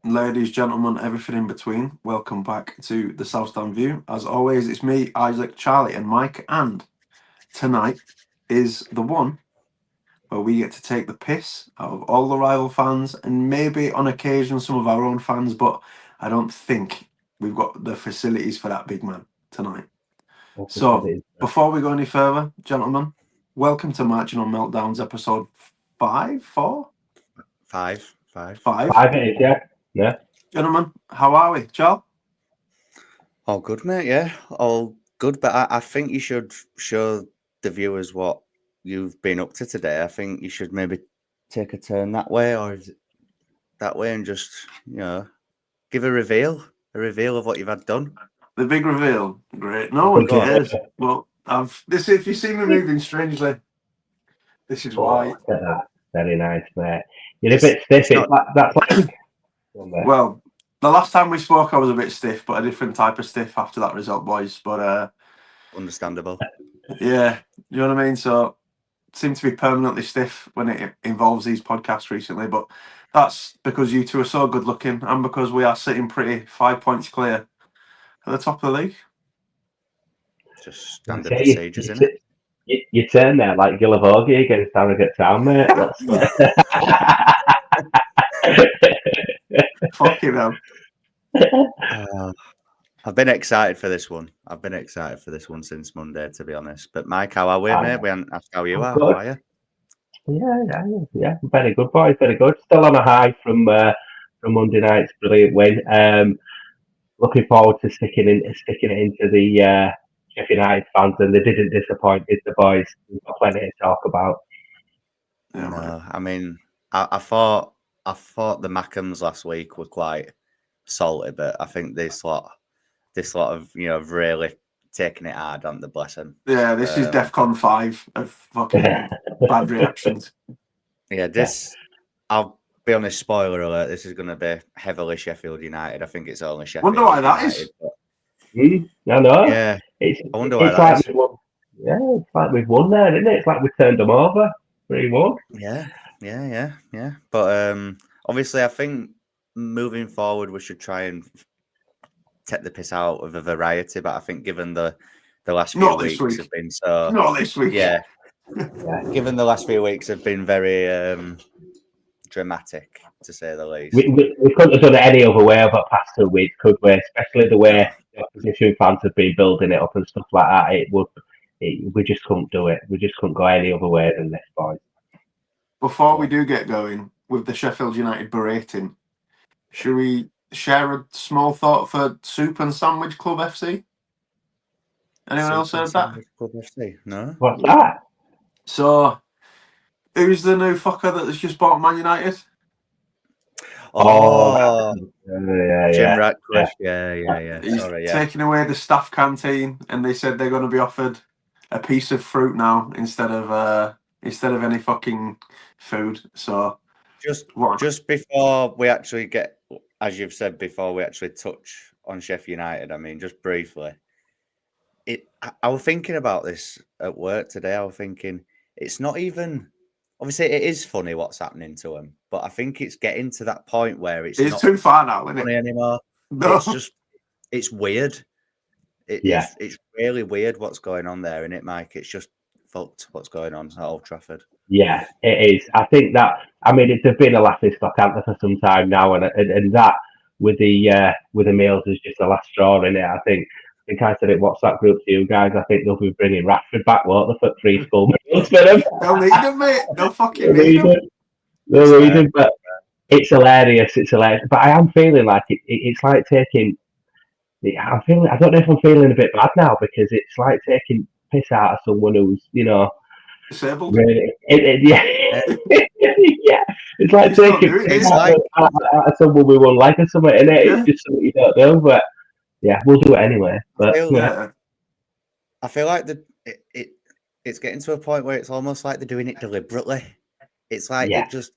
Ladies, gentlemen, everything in between, welcome back to the South Stand View. As always, it's me, Isaac, Charlie, and Mike, and tonight is the one where we get to take the piss out of all the rival fans and maybe on occasion some of our own fans, but I don't think we've got the facilities for that, big man, tonight. So, before we go any further, gentlemen, welcome to Marching on Meltdowns, episode 5, 4? 5. 5. 5 it is, yeah. Gentlemen, how are we, Charles? All good, mate. Yeah, all good. But I think you should show the viewers what you've been up to today. I think you should maybe take a turn that way, or is it that way, and just give a reveal of what you've had done. The big reveal, great. No one cares. Well, if you see me moving strangely, this is why. Look at that. Very nice, mate. You're a bit stiff. That's like. Well, the last time we spoke, I was a bit stiff, but a different type of stiff after that result, boys. But Understandable. Yeah, you know what I mean. So, seem to be permanently stiff when it involves these podcasts recently. But that's because you two are so good looking, and because we are sitting pretty 5 points clear at the top of the league. Just standard procedures, isn't it? You turn there like Gillavogie against Harrogate Town, mate. Fucking hell. I've been excited for this one. Since Monday, to be honest. But Mike, how are we, mate? We haven't asked how you are. How are you? Yeah. Very good, boys. Very good. Still on a high from Monday night's brilliant win. Looking forward to sticking it into the Sheffield United fans, and they didn't disappoint, did the boys? We've got plenty to talk about. Yeah, no, I mean, I thought the Mackhams last week were quite salty, but I think this lot of really taking it hard on the blessing. Yeah, this is DEFCON 5 of fucking bad reactions. Yeah, I'll be honest, spoiler alert, this is going to be heavily Sheffield United. I think it's only Sheffield Wonder why that United, is. I know. Yeah. I wonder why that is. It's like we've won there, isn't it? It's like we turned them over 3-1. Yeah. But obviously, I think moving forward, we should try and take the piss out of a variety. But I think given the last few weeks have been so... Not this week. Yeah. Given the last few weeks have been very dramatic, to say the least. We couldn't have done it any other way over the past 2 weeks, could we? Especially the way the opposition fans have been building it up and stuff like that. We just couldn't do it. We just couldn't go any other way than this, boys. Before we do get going with the Sheffield United berating, should we share a small thought for Soup and Sandwich Club FC? Anyone else heard that? Club FC? No. What's that? So, who's the new fucker that has just bought Man United? Jim Ratcliffe. Yeah. He's taking away the staff canteen, and they said they're going to be offered a piece of fruit now instead of any fucking food. So just before we actually get, as you've said, before we actually touch on Sheffield United, I mean, just briefly, I was thinking about this at work today. I was thinking it's not even. Obviously, it is funny what's happening to him, but I think it's getting to that point where it's not too far now, isn't funny it? Anymore. No. It's weird. It's really weird what's going on there, isn't it, Mike? It's just fucked what's going on at Old Trafford. Yeah, it is. I think that. I mean, it's been a laughing stock, hasn't there, for some time now, and that with the meals is just the last straw in it. I think I said it. WhatsApp group to you guys. I think they'll be bringing Rashford back, won't they, for 3 school meals for them? They'll need them, mate. They'll fucking need them. They'll need them, but it's hilarious. But I am feeling like it's like taking. I don't know if I'm feeling a bit bad now because it's like taking piss out of someone who's disabled. Really, yeah. It's like taking piss out of someone we won't like or something, and it's just something you don't know, but. Yeah, we'll do it anyway. But I feel like it's getting to a point where it's almost like they're doing it deliberately. It's like it just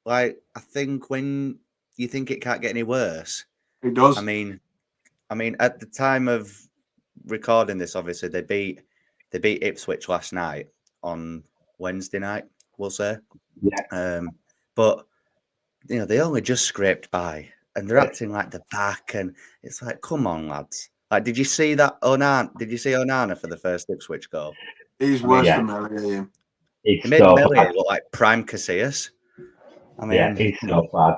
I think when you think it can't get any worse, it does. I mean, at the time of recording this, obviously they beat Ipswich last night on Wednesday night, we'll say. Yeah. But they only just scraped by and they're acting like the back, and it's like, come on, lads. Like, did you see that Onana? Did you see Onana for the first Ipswich goal? He's worse than Melly. He's He made so Melly bad. look like prime Casillas. I mean, Yeah, he's so bad.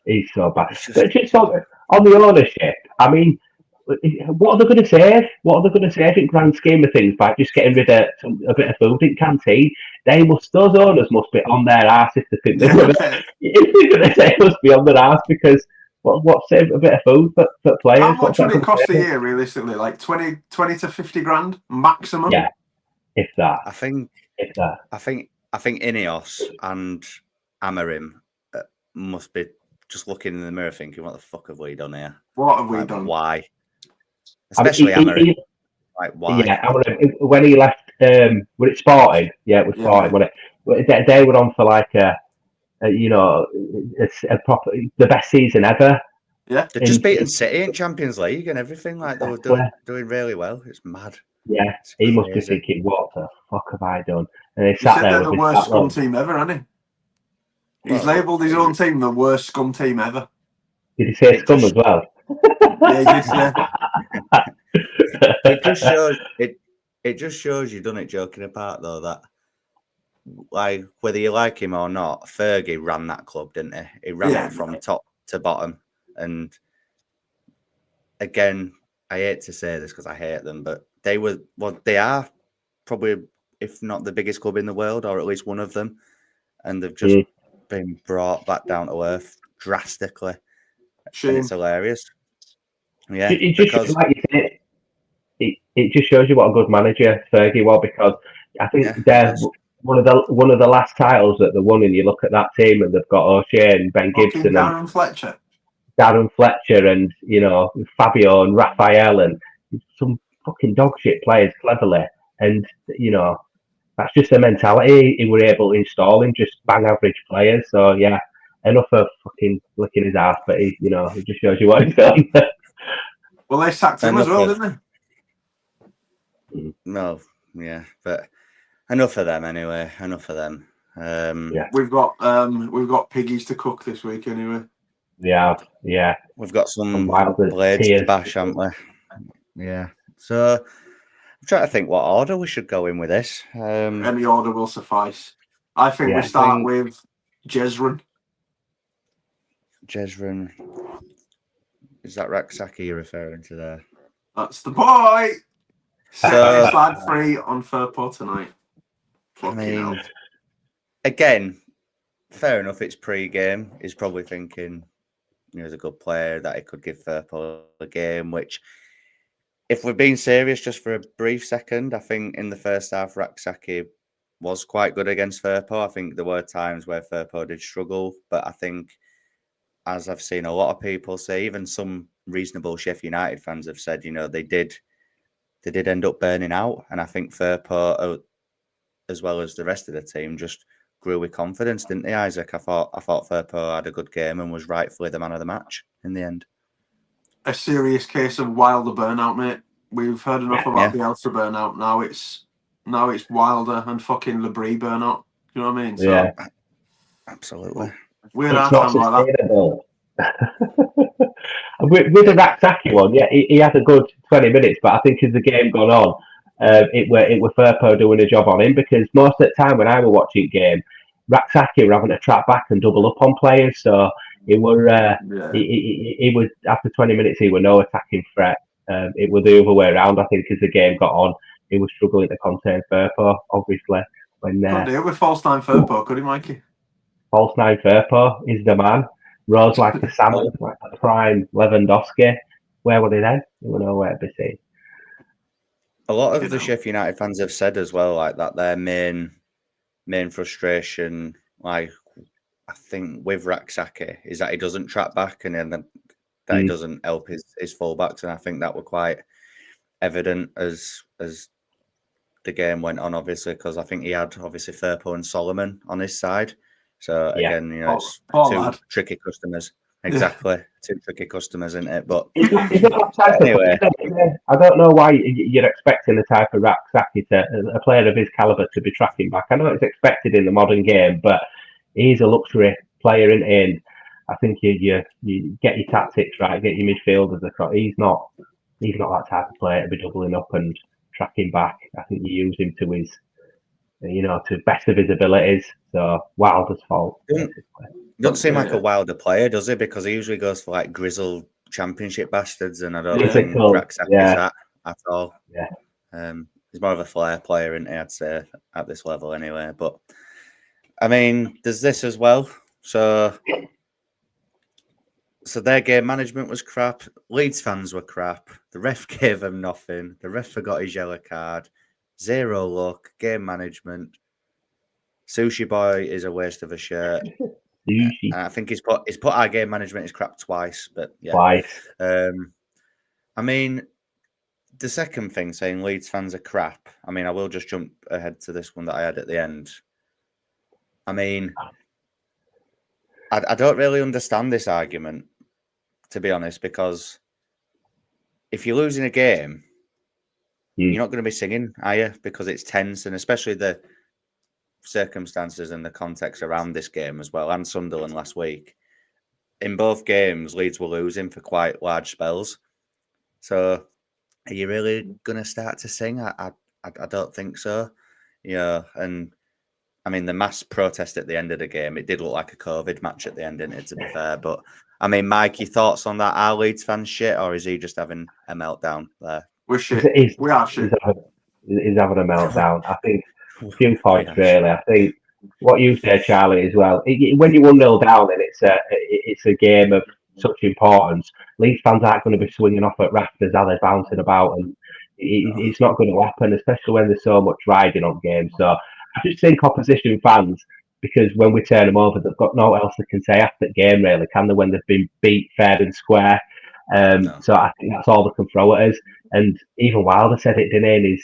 He's so bad. it's just, But just on the ownership, I mean, what are they going to save? What are they going to save in grand scheme of things by just getting rid of a bit of food in canteen? Those owners must be on their arse if they think they're going to. If they're going to say, must be on their arse because what save a bit of food for players? How much What's that would it going to cost a save? year, realistically? Like 20 to 50 grand maximum? Yeah, if that. I think Ineos and Amarim must be just looking in the mirror thinking, what the fuck have we done here? What have we Like, done? why? Especially Amarim. Like, why? Yeah, when he left, when it Sporting, it was Sporting. When they were on for like a proper the best season ever. Yeah, They're just beating City in Champions League and everything. Like, they were doing really well. It's mad. Yeah, It's he must be crazy. thinking, what the fuck have I done? And he he sat said there they're with the his worst fat scum lung. team ever, hasn't he? He's Well, labelled his own team the worst scum team ever. Did he say It scum just- as well? Yeah, he did say. It just shows it just shows you, done it joking apart though, that like whether you like him or not, Fergie ran that club, didn't he? He ran Yeah, it from top to bottom. And again, I hate to say this because I hate them, but they are probably, if not the biggest club in the world, or at least one of them, and they've just been brought back down to earth drastically. Shame. And it's hilarious. Yeah, It just, because like you said, it just shows you what a good manager Fergie was, because I think they're one of the last titles that they won, and you look at that team and they've got O'Shea and Ben Gibson Darren Fletcher. Darren Fletcher and Fabio and Raphael and some fucking dog shit players cleverly, and that's just the mentality he were able to install in just bang average players. So yeah, enough of fucking licking his ass, but it just shows you what he's done. Well, they sacked him as well, didn't they? No, yeah, but enough of them anyway. Enough of them. Yeah. We've got piggies to cook this week anyway. Yeah. We've got some Wilder blades tears. to bash, haven't we? Yeah. So I'm trying to think what order we should go in with this. Any order will suffice. I think we start with Jezreel. Jezreel. Is that Raksaki you're referring to there? That's the boy. So, lad free on Firpo tonight. Again, fair enough. It's pre-game. He's probably thinking, he's a good player that he could give Firpo a game. Which, if we're being serious, just for a brief second, I think in the first half, Raksaki was quite good against Firpo. I think there were times where Firpo did struggle, but I think, as I've seen a lot of people say, even some reasonable Sheffield United fans have said, they did end up burning out. And I think Firpo, as well as the rest of the team, just grew with confidence, didn't they, Isaac? I thought Firpo had a good game and was rightfully the man of the match in the end. A serious case of Wilder burnout, mate. We've heard enough about the Bielsa burnout. Now it's Wilder and fucking Labrie burnout. You know what I mean? So, yeah, absolutely. We're not like that. with the Raksaki one, he had a good 20 minutes, but I think as the game gone on, it were Firpo doing a job on him, because most of the time when I were watching game, Raksaki were having to track back and double up on players, so he was after 20 minutes he were no attacking threat. It was the other way around. I think as the game got on, he was struggling to contain Firpo, obviously. When couldn't do it with false nine Firpo, could he, Mikey? False nine Firpo is the man. Rose like a salmon, like a prime Lewandowski. Where would he then? He would nowhere to be seen. A lot of the Sheffield United fans have said as well, like that their main frustration, like I think with Raksaki, is that he doesn't track back and then that he doesn't help his fullbacks, and I think that were quite evident as the game went on, obviously, because I think he had obviously Firpo and Solomon on his side. So again, it's two tricky customers. Exactly, two tricky customers, isn't it? But anyway, I don't know why you're expecting the type of Raksaki, a player of his caliber, to be tracking back. I know it's expected in the modern game, but he's a luxury player, isn't he? And I think you get your tactics right, get your midfielders across. He's not that type of player to be doubling up and tracking back. I think you use him to his, to best of his abilities. So Wilder's fault, basically. Doesn't seem like a Wilder player, does he? Because he usually goes for like grizzled championship bastards, and I don't think Raksak is that at all. Yeah. He's more of a flair player, isn't he, I'd say, at this level anyway. But I mean, there's this as well. So their game management was crap. Leeds fans were crap. The ref gave them nothing. The ref forgot his yellow card. Zero luck. Game management. Sushi Boy is a waste of a shirt. I think he's put our game management is crap twice. But yeah, twice. I mean, the second thing saying Leeds fans are crap. I mean, I will just jump ahead to this one that I had at the end. I mean, I don't really understand this argument, to be honest, because if you're losing a game, you're not going to be singing, are you? Because it's tense, and especially the circumstances and the context around this game as well, and Sunderland last week. In both games, Leeds were losing for quite large spells. So are you really going to start to sing? I don't think so. Yeah, and I mean, the mass protest at the end of the game, it did look like a COVID match at the end, didn't it, to be fair? But, I mean, Mike, your thoughts on that? Are Leeds fans shit, or is he just having a meltdown there? We're shit. We are shit. He's having a meltdown. I think a few points, really. I think what you said, Charlie, as well. When you're 1-0 down and it's a game of such importance, Leeds fans aren't going to be swinging off at rafters, are they, bouncing about? And it's not going to happen, especially when there's so much riding on games. So I just think opposition fans, because when we turn them over, they've got no else they can say after the game, really, can they, when they've been beat fair and square? So I think that's all they can throw at us. And even Wilder said it, didn't he,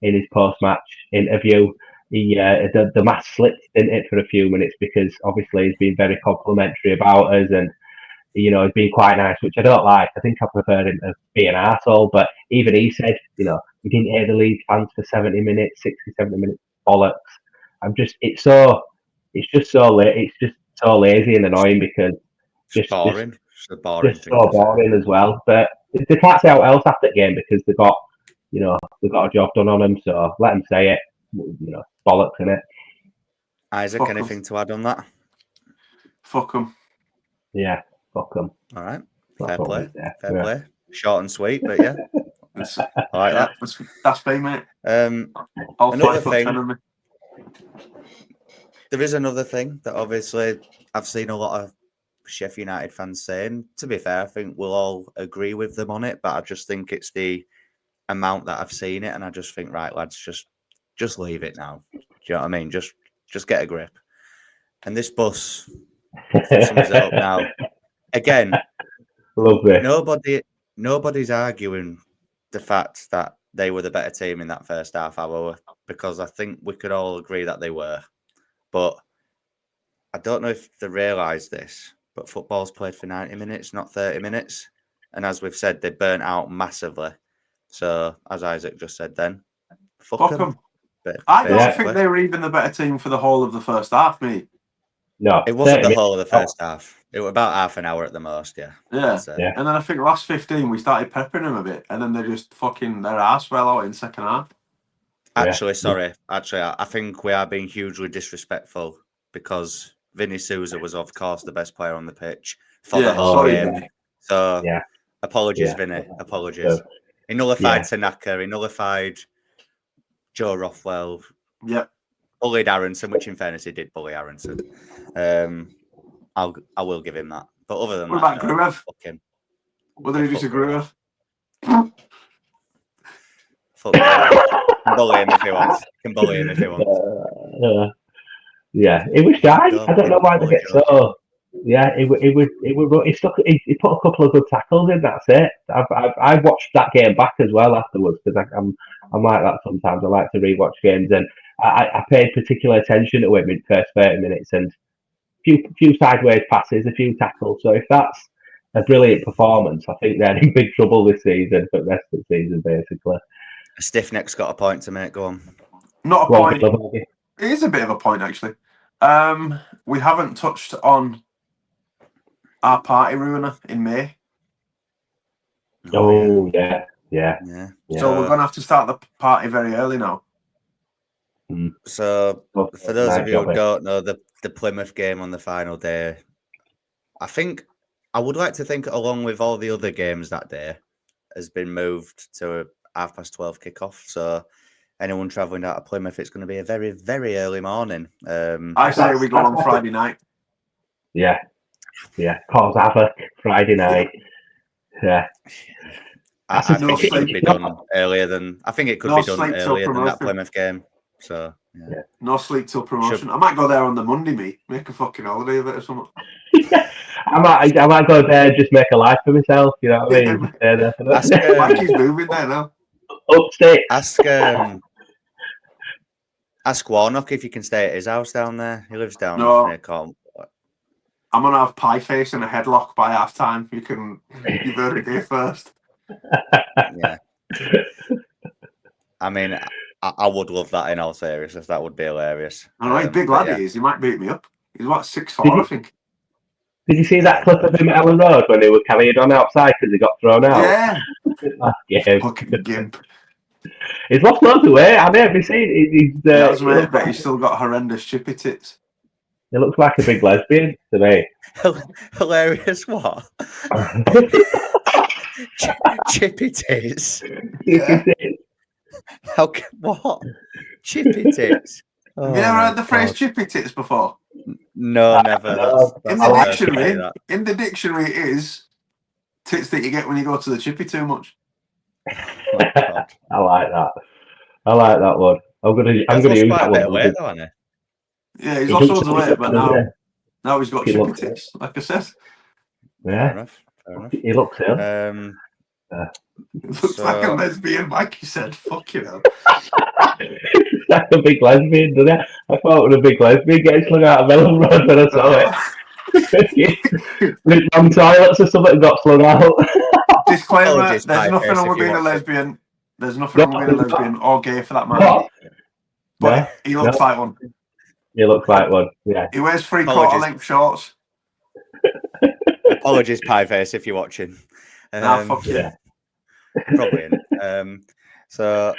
in his post-match interview. The mask slipped, didn't it, for a few minutes, because obviously he's been very complimentary about us, and he's been quite nice, which I don't like. I think I prefer him to be an arsehole, but even he said, we didn't hear the Leeds fans for 70 minutes, 60, 70 minutes, bollocks. It's just so lazy and annoying, because just boring. Just so boring as well. But they can't say what else after the game, because they've got a job done on them. So let them say it. Bollocks, innit? Isaac, anything to add on that? Fuck them. Yeah, fuck them. All right. Fair play. Short and sweet, but yeah. I like that. That's me, mate. Another thing. There is another thing that obviously I've seen a lot of Sheffield United fans saying. To be fair, I think we'll all agree with them on it, but I just think it's the amount that I've seen it, and I just think, right, lads, just leave it now. Do you know what I mean? Just get a grip. And this bus sums it up now. Again, nobody's arguing the fact that they were the better team in that first half hour, because I think we could all agree that they were. But I don't know if they realise this, but football's played for 90 minutes, not 30 minutes. And as we've said, they burnt out massively. So, as Isaac just said then, fuck them. I don't think they were even the better team for the whole of the first half, mate. No. It wasn't the whole of the first half. It was about half an hour at the most, yeah. Yeah. And then I think last 15, we started peppering them a bit, and then they just fucking, their ass fell out in second half. Actually, I think we are being hugely disrespectful, because Vinny Souza was, of course, the best player on the pitch for the whole game. So, apologies, Vinny. Apologies. He nullified Tanaka. He nullified Joe Rothwell. Yep. Bullied Aronson, which in fairness he did bully Aronson. I will give him that. But other than what about Gruev? What did he do to Gruev? Fuck Can bully him if he wants. Yeah, it was shy. I don't know why they get so. Yeah, it was. He put a couple of good tackles in. That's it. I've watched that game back as well afterwards, because I'm like that sometimes. I like to rewatch games, and I paid particular attention to him in the first 30 minutes, and a few sideways passes, a few tackles. So if that's a brilliant performance, I think they're in big trouble this season for the rest of the season, basically. Stiff Neck's got a point to make. Go on. Not a point. It is a bit of a point, actually. We haven't touched on our party ruiner in May. Oh, yeah. yeah. So we're going to have to start the party very early now. So for those of you who Nice, don't know, the Plymouth game on the final day, I would like to think, along with all the other games that day, has been moved to a 12:30 kickoff. So anyone travelling out of Plymouth, it's going to be a very, very early morning. I say we go on Friday night. Yeah. Cause havoc Friday night. Yeah. I think it could be done earlier than that Plymouth game. So yeah. No sleep till promotion. I might go there on the Monday, mate. Make a fucking holiday of it or something. I might go there and just make a life for myself. You know what I mean? Just stay there for that. Mikey's moving there now. Upstate. Ask Warnock if you can stay at his house down there. He lives down near Cornwall. I'm gonna have pie face and a headlock by half time. You've heard it here first. Yeah. I mean, I would love that in all seriousness. That would be hilarious. I know he's big lad he is. He might beat me up. He's what, 6'4", I think. Did you see that clip of him at Ellen Road when he was carried on outside because he got thrown out? Yeah. Last game. Fucking gimp. He's lost loads of weight. I never seen. He has, mate, but he's still got horrendous chippy tits. He looks like a big lesbian to me. Hilarious what? Chippy tits. Yeah. What? Chippy tits. Have you ever heard the phrase chippy tits before? No, never. In the dictionary, it is tits that you get when you go to the chippy too much. I like that. I like that one. I'm gonna use that one. Weight, though, hasn't he? Yeah, he's lost loads of weight, but now he's got chippy tits, like I said. Yeah, fair enough. He looks ill. He looks like a lesbian, like you said. Fuck you know. Like a big lesbian, doesn't it? I thought it was a big lesbian getting slung out of Melon Road when I saw it. With wrong toilets or something got slung out. Disclaimer, there's nothing wrong with being a lesbian. There's nothing wrong with being a lesbian or gay for that matter. But he looks like one. He looks like one, yeah. He wears 3/4 length shorts. Apologies, Pieface, if you're watching. Fuck yeah. Probably in. So,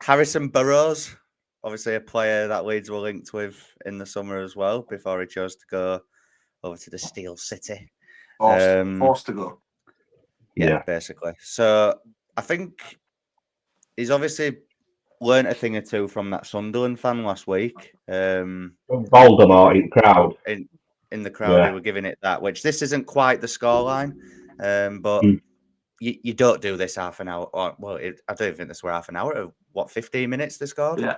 Harrison Burrows, obviously a player that Leeds were linked with in the summer as well, before he chose to go over to the Steel City. Forced to go. Yeah, basically. So, I think he's obviously learnt a thing or two from that Sunderland fan last week. Voldemort in the crowd. In the crowd, who were giving it that, which this isn't quite the scoreline, but you don't do this half an hour. I don't even think this were half an hour. What, 15 minutes they scored? Yeah.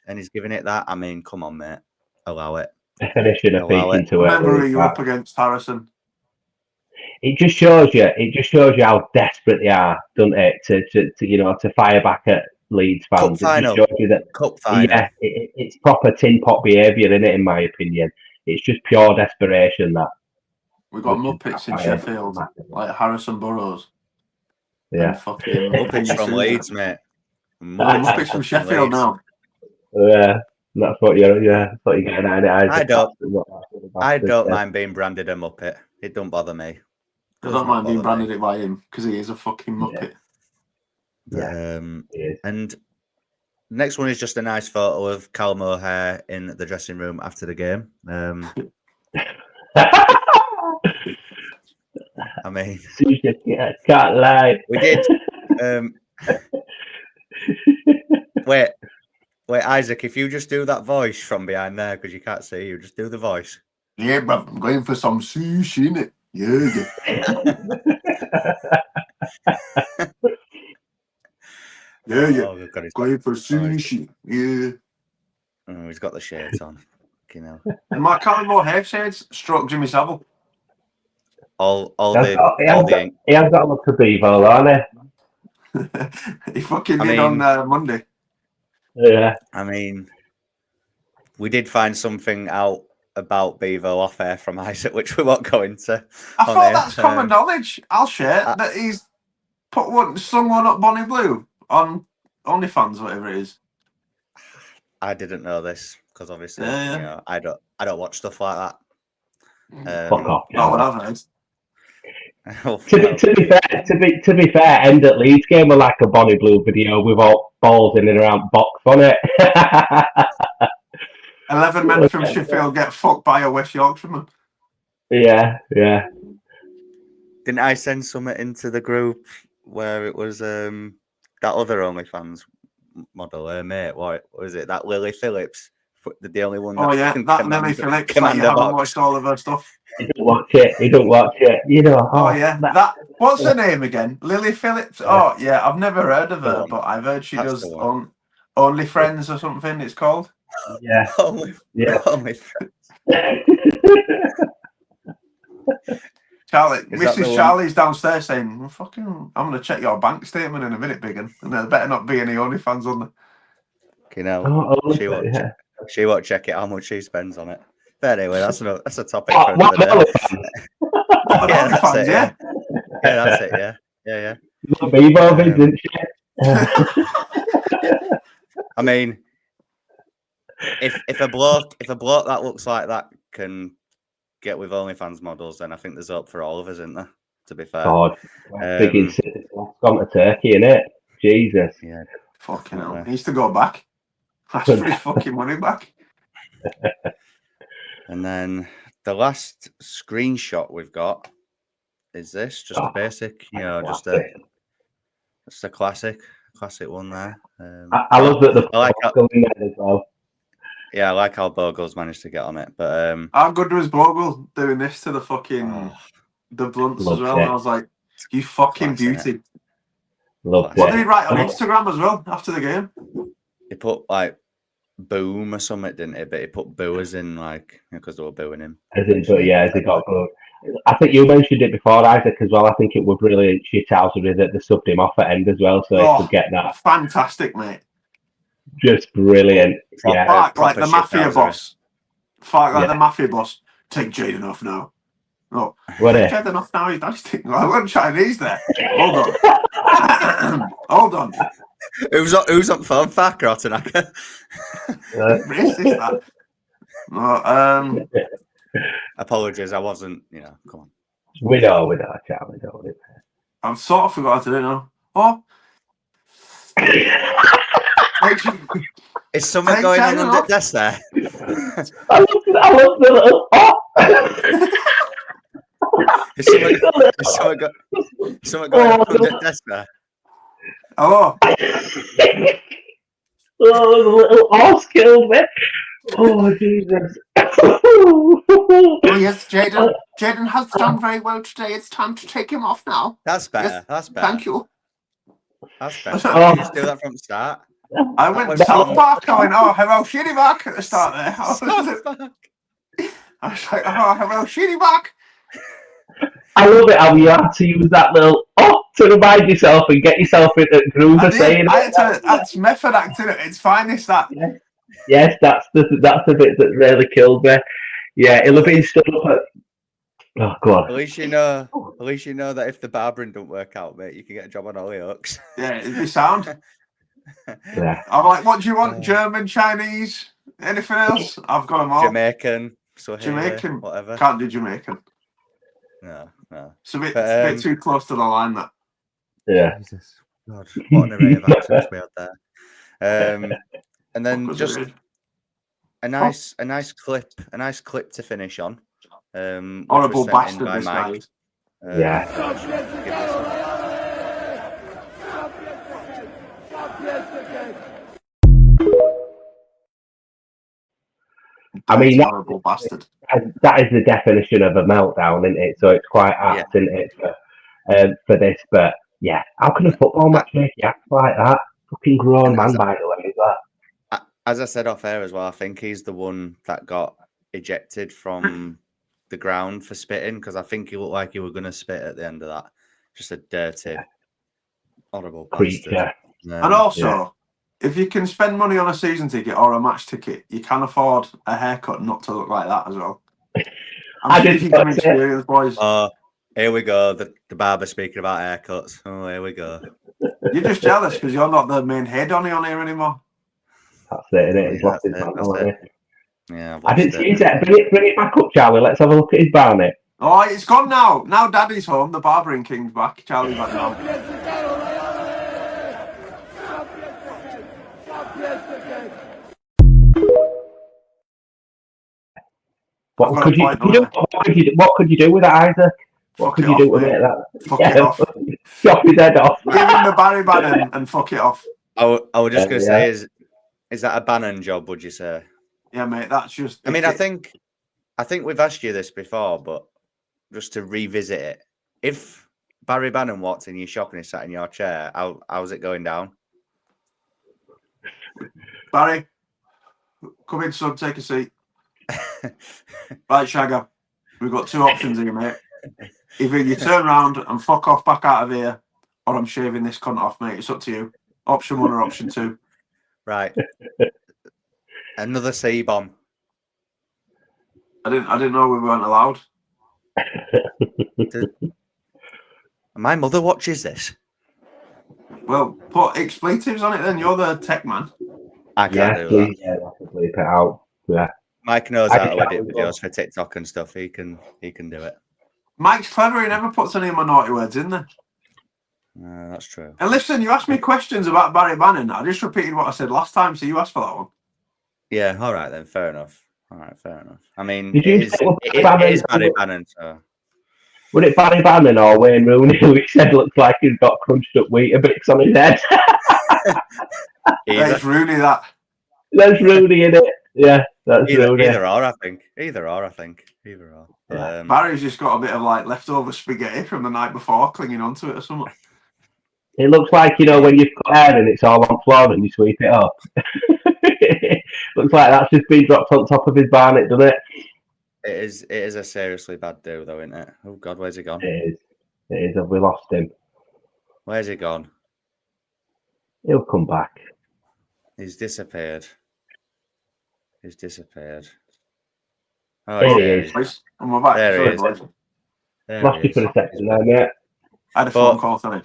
And he's giving it that. I mean, come on, mate. Allow it. Finishing a peak into it. Remember who you're up against, Harrison. It just shows you how desperate they are, doesn't it? To fire back at Leeds fans. Cup final. It just shows you that, Cup final. Yeah, it's proper tin pot behaviour, isn't it? In my opinion, it's just pure desperation. That we've got Muppets in Sheffield, like Harrison Burrows. Yeah, Muppets from Leeds, mate. Muppets from Sheffield now. Yeah, that's what you're getting at. I don't mind being branded a Muppet. It don't bother me. I don't mind being branded it by him because he is a fucking Muppet. Yeah. And next one is just a nice photo of Callum O'Hare in the dressing room after the game. I mean, can't lie. We did. Wait, Isaac, if you just do that voice from behind there, because you can't see you, just do the voice. Yeah, but I'm going for some sushi, innit? Yeah. Oh, going for sushi. Yeah. Oh, he's got the shades on. You know. And my Callum O'Hare shades struck Jimmy Savile. He has got a look to Bevo, hasn't he? He fucking did on Monday. Yeah. I mean, we did find something out about Bevo off air from Isaac, which we won't go into. I thought that's common knowledge. I'll share that he's sung one up Bonnie Blue on OnlyFans, whatever it is. I didn't know this because obviously, you know, I don't watch stuff like that. Fuck off. Not what I've heard. To be fair, end at Leeds game were like a Bonnie Blue video with all balls in and around box on it. 11 men from Sheffield get fucked by a West Yorkshireman. Yeah. Didn't I send something into the group where it was that other OnlyFans model, mate? What was it? That Lily Phillips, the only one. Oh yeah, that Lily Phillips. That you haven't watched all of her stuff. He don't watch it. You know. Oh yeah, that. What's her name again? Lily Phillips. Oh yeah, I've never heard of her, but I've heard she does Only Friends or something. It's called. Yeah. Only Friends. Charlie, Mrs. Charlie's downstairs saying, "Fucking, I'm gonna check your bank statement in a minute, Biggin, and there better not be any OnlyFans on there." You know, she won't check it how much she spends on it. But anyway, that's a topic for another day. Yeah, that's it. Yeah, that's it. Yeah. Didn't she? I mean, if a bloke that looks like that can get with OnlyFans models, then I think there's hope for all of us, isn't there? To be fair. God, Biggin's gone to Turkey, innit? Jesus. Yeah. Fucking hell. He needs to go back. Ask for his fucking money back. And then the last screenshot we've got is this, just a basic, just a classic one there. I love that I like going there as well. Yeah, I like how Bogle's managed to get on it, but how good was Bogle doing this to the fucking the blunts as well? And I was like, you fucking beauty. Love what did he write on Instagram as well after the game? He put like boom or something, didn't he? But he put booers in because they were booing him. As he got good. I think you mentioned it before, Isaac, as well. I think it was really shithousery that they subbed him off at end as well, so he could get that. Fantastic, mate. Just brilliant. Fight like the mafia boss. Fight like the mafia boss. Take Jaden off now. No. Take Jaden off now. He's nasty. I wasn't Chinese there. Hold on. Hold on. Who's on phone? Fuck or Tanaka? Racist that. No, apologies, I wasn't, come on. We know, Charlie. I've sort of forgot to do it now. Oh. Is something going on the desk there? I love the little Is something going on the desk there? Hello. The little horse killed me. Oh, Jesus. Oh, yes, Jaden. Jaden has done very well today. It's time to take him off now. That's better. Yes, that's better. Thank you. That's better. You just do that from the start. I went to South Park. I went, hello, shitty back at the start there. I was like, hello, shitty back. I love it how you had to use that little to remind yourself and get yourself in the groove of saying it. That's method acting at its finest, that. Yes, that's the bit that really killed me. Yeah, it'll have been stood up at... Oh, God. At least you know that if the barbering don't work out, mate, you can get a job on Hollyoaks. Yeah, it'd be sound. Yeah. I'm like, what do you want? German, Chinese, anything else? I've got them all. Jamaican, Jamaican, whatever. Can't do Jamaican. No. It's a bit too close to the line, that. Yeah. Jesus. God, what an array of accents we had there. And then just a nice clip to finish on. Horrible bastard, this guy. I mean, horrible bastard. That is the definition of a meltdown, isn't it? So it's quite apt, isn't it, for this? But yeah, how can a football match make you act like that? Fucking grown man, by the way, is that? As I said off air as well, I think he's the one that got ejected from the ground for spitting, because I think he looked like he was going to spit at the end of that. Just a dirty, horrible creature. And also, if you can spend money on a season ticket or a match ticket, you can afford a haircut not to look like that as well. I'm speaking from experience, boys. Here we go. The barber speaking about haircuts. Oh, here we go. You're just jealous because you're not the main head on here anymore. That's it, isn't it? He's lost his man, Yeah, I've I lost didn't see it. it. Bring it back up, Charlie. Let's have a look at his barnet. Oh, it's gone now. Now Daddy's home. The Barbering King's back. Charlie's back now. What I've got could a you point, do? haven't I? What could you do with that, Isaac? What Fuck could it you do off, to mate. make that? Fuck it off. Chop his head off. Give him the Barry Bannon and fuck it off. I was just going to Yeah. say, is that a Bannon job, would you say? Yeah, mate, that's just... I mean, I think we've asked you this before, but just to revisit it, if Barry Bannon walked in your shop and he sat in your chair, how's it going down? Barry, come in, son, take a seat. Right, Shagger, we've got two options here, mate. Either you turn around and fuck off back out of here, or I'm shaving this cunt off, mate. It's up to you. Option 1 or option 2. Right. Another C-bomb. I didn't know we weren't allowed. My mother watches this. Well, put expletives on it then. You're the tech man. I can't do that. Yeah, I can bleep it out. Yeah. Mike knows I how to can edit as videos well. for TikTok and stuff. He can do it. Mike's clever. He never puts any of my naughty words in there. That's true. And listen, you asked me questions about Barry Bannon. I just repeated what I said last time, so you asked for that one. Yeah, all right then. Fair enough. All right, fair enough. I mean, Did you it is Barry Bannon. So. Was it Barry Bannon or Wayne Rooney who he said looks like he's got crunched up Weetabix on his head? It's Rooney that. That's Rooney, in it. Yeah, that's Rooney. Either or, I think. Either or. Yeah. Barry's just got a bit of like leftover spaghetti from the night before clinging onto it or something. It looks like, when you've got hair and it's all on floor and you sweep it up. Looks like that's just been dropped on top of his barnet, doesn't it? It is a seriously bad do, though, isn't it? Oh, God, where's he gone? It is. Have we lost him? Where's he gone? He'll come back. He's disappeared. Oh, There he is. On my back. There Sorry, he is. boys. Lost you for a second there, mate. I had a phone call today.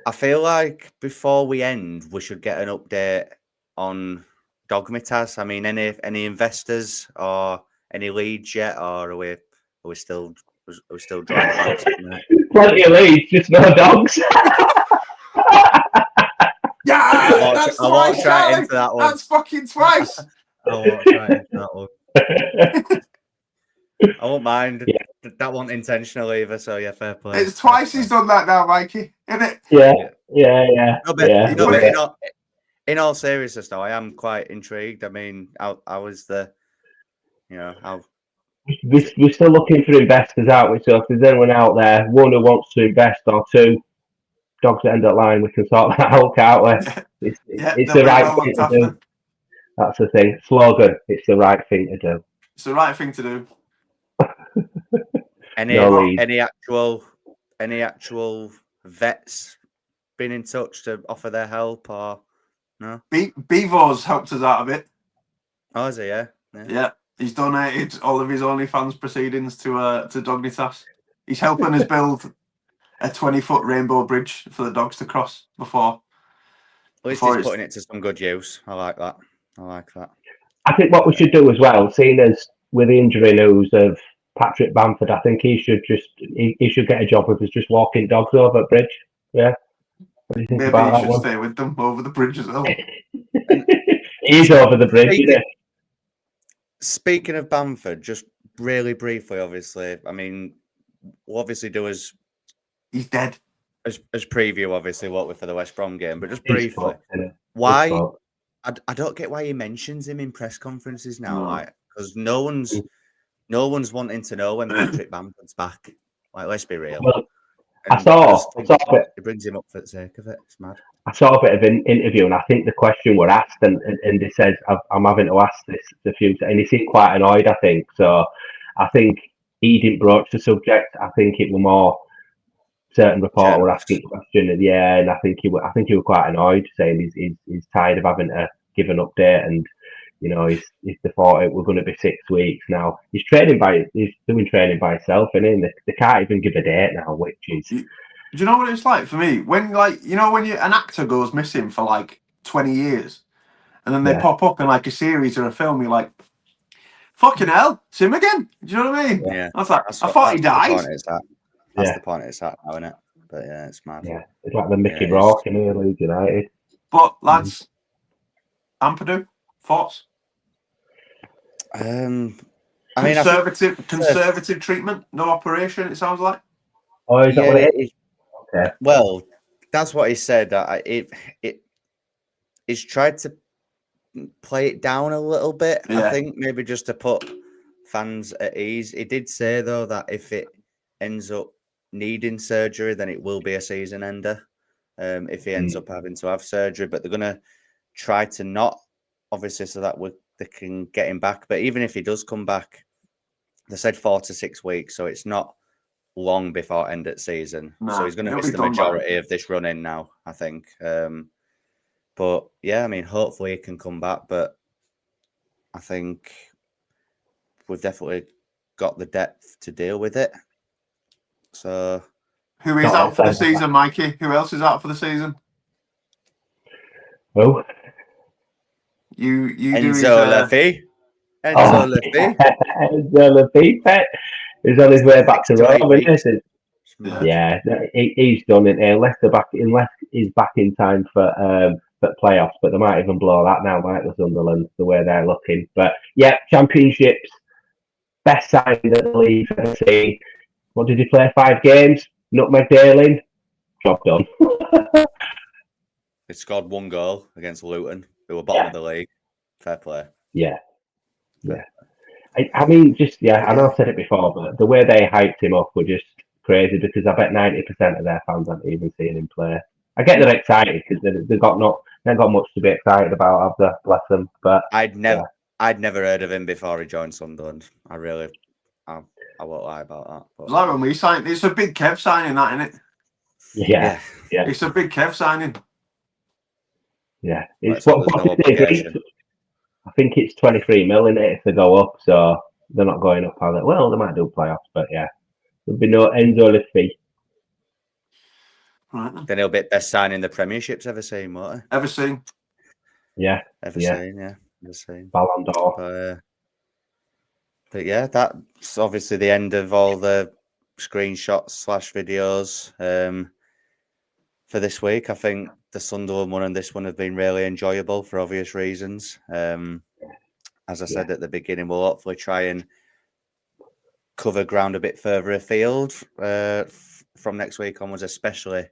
I feel like before we end, we should get an update on Dogmitas. I mean, any investors or any leads yet, or are we still drawing blanks? Plenty of leads, just no dogs. Yeah, that's I won't twice, try Charlie. into that one. That's fucking twice. I won't try into that one. I won't mind. Yeah. That wasn't intentional either, so yeah, fair play. It's twice he's done that now, Mikey, isn't it? Yeah. No, but, in all seriousness, though, I am quite intrigued. I mean, I was We're still looking for investors, aren't we? So if there's anyone out there, one who wants to invest, or two, dogs that end up lying, we can sort that out, can't we? It's the right thing to do. That's the thing. Slogan, it's the right thing to do. It's the right thing to do. Any actual vets been in touch to offer their help, or no? Bevo's helped us out a bit. Oh, is he? Yeah, he's donated all of his OnlyFans proceedings to Dognitas. He's helping us build a 20-foot rainbow bridge for the dogs to cross before. At least he's putting it to some good use. I like that. I think what we should do as well, seeing as with the injury news of Patrick Bamford, I think he should get a job with us just walking dogs over at bridge. Yeah. What do you think Maybe about he that should one? stay with them over the bridge as well. He's over the bridge, isn't he? Speaking of Bamford, just really briefly, obviously, I mean, we'll obviously do as he's dead. As preview, obviously, what we're for the West Brom game, but just briefly, Why? I don't get why he mentions him in press conferences now, like, because no one's wanting to know when Patrick Bamford's back. Like, let's be real. Well, I saw it. It brings him up for the sake of it. It's mad. I saw a bit of an interview, and I think the question were asked, and he says, "I'm having to ask this a few," and he seemed quite annoyed. I think so. I think he didn't broach the subject. I think it was more certain reporter were asking a question, and I think he was quite annoyed, saying he's tired of having to give an update, and he's thought it we're going to be 6 weeks now. He's doing training by himself, and they can't even give a date now, which is. Do you know what it's like for me when, when an actor goes missing for like 20 years, and then they pop up in like a series or a film. You're like, fucking hell, it's him again. Do you know what I mean? Yeah. I was like, I thought he died. That's the point it's at now, isn't it? But yeah, it's mad. Yeah, it's like the Mickey Yeah, Rourke in here, Leeds United. But lads, Ampadu, thoughts? I mean, Conservative treatment, no operation. It sounds like. Oh, is that what it is? Okay. Well, that's what he said. He's tried to play it down a little bit. Yeah. I think maybe just to put fans at ease. He did say though that if it ends up needing surgery, then it will be a season ender. If he ends up having to have surgery, but they're gonna try to not, obviously, so that they can get him back. But even if he does come back, they said 4 to 6 weeks, so it's not long before end of season. So he's going to miss the majority of this run in now, I think. But yeah, I mean, hopefully he can come back. But I think we've definitely got the depth to deal with it. So who is out for the season, Mikey? Who else is out for the season? Oh, you Enzo LUFC. Enzo LUFC. Enzo LUFC is on his way back to Rome, isn't it? Yeah, he's done it. Unless he's back in time for playoffs, but they might even blow that now, might the Sunderland, the way they're looking. But yeah, championships, best signing that the league's ever seen. What did he play? 5 games, nutmeg Darling, job done. He scored 1 goal against Luton, who were bottom of the league. Fair play. Yeah. I mean, I know I've said it before, but the way they hyped him up were just crazy, because I bet 90% of their fans haven't even seen him play. I get they're excited because they've got much to be excited about, have they? Bless them. But I'd never heard of him before he joined Sunderland. I won't lie about that. But, like when we signed, it's a big Kev signing, that, isn't it? Yeah. It's a big Kev signing. Yeah, it's I think it's 23 million if they go up, so they're not going up. Well, they might do playoffs, but yeah, there'll be no Enzo LUFC. Right then he'll be best signing the Premiership's ever seen, won't he? Ever seen? Yeah, ever seen. Ballon d'Or. But yeah, that's obviously the end of all the screenshots / videos for this week. I think the Sunderland one and this one have been really enjoyable for obvious reasons. As I said at the beginning, we'll hopefully try and cover ground a bit further afield from next week onwards, especially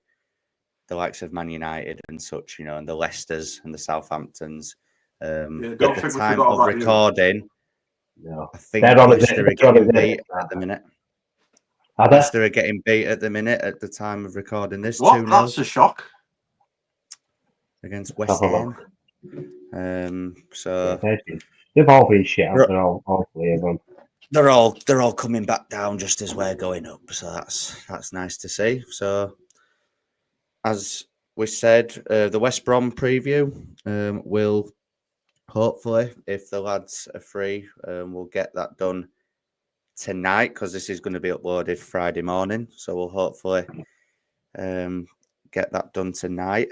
the likes of Man United and such, and the Leicesters and the Southamptons. At the time of recording, I think Leicester are getting beat at the minute. Leicester are getting beat at the minute at the time of recording this. 2-0. That's a shock. Against West Ham. So they've all been shit, haven't they? All 3 of them. They're all coming back down just as we're going up. So that's nice to see. So as we said, the West Brom preview will hopefully, if the lads are free, we'll get that done tonight, because this is going to be uploaded Friday morning. So we'll hopefully get that done tonight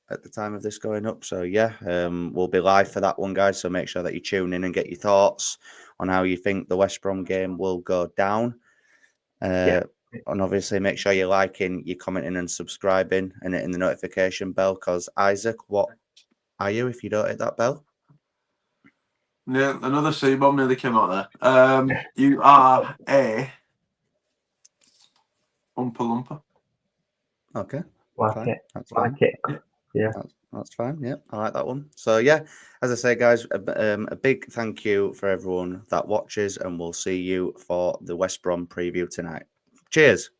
at the time of this going up. So yeah, we'll be live for that one, guys. So make sure that you tune in and get your thoughts on how you think the West Brom game will go down. And obviously make sure you're liking, you're commenting and subscribing and hitting the notification bell, because Isaac, what are you if you don't hit that bell? No, another C-bomb nearly came out there. You are a Oompa Loompa. Okay. Like it. That's like fine. it. Yeah. That's fine. Yeah, I like that one. So yeah, as I say, guys, a big thank you for everyone that watches, and we'll see you for the West Brom preview tonight. Cheers.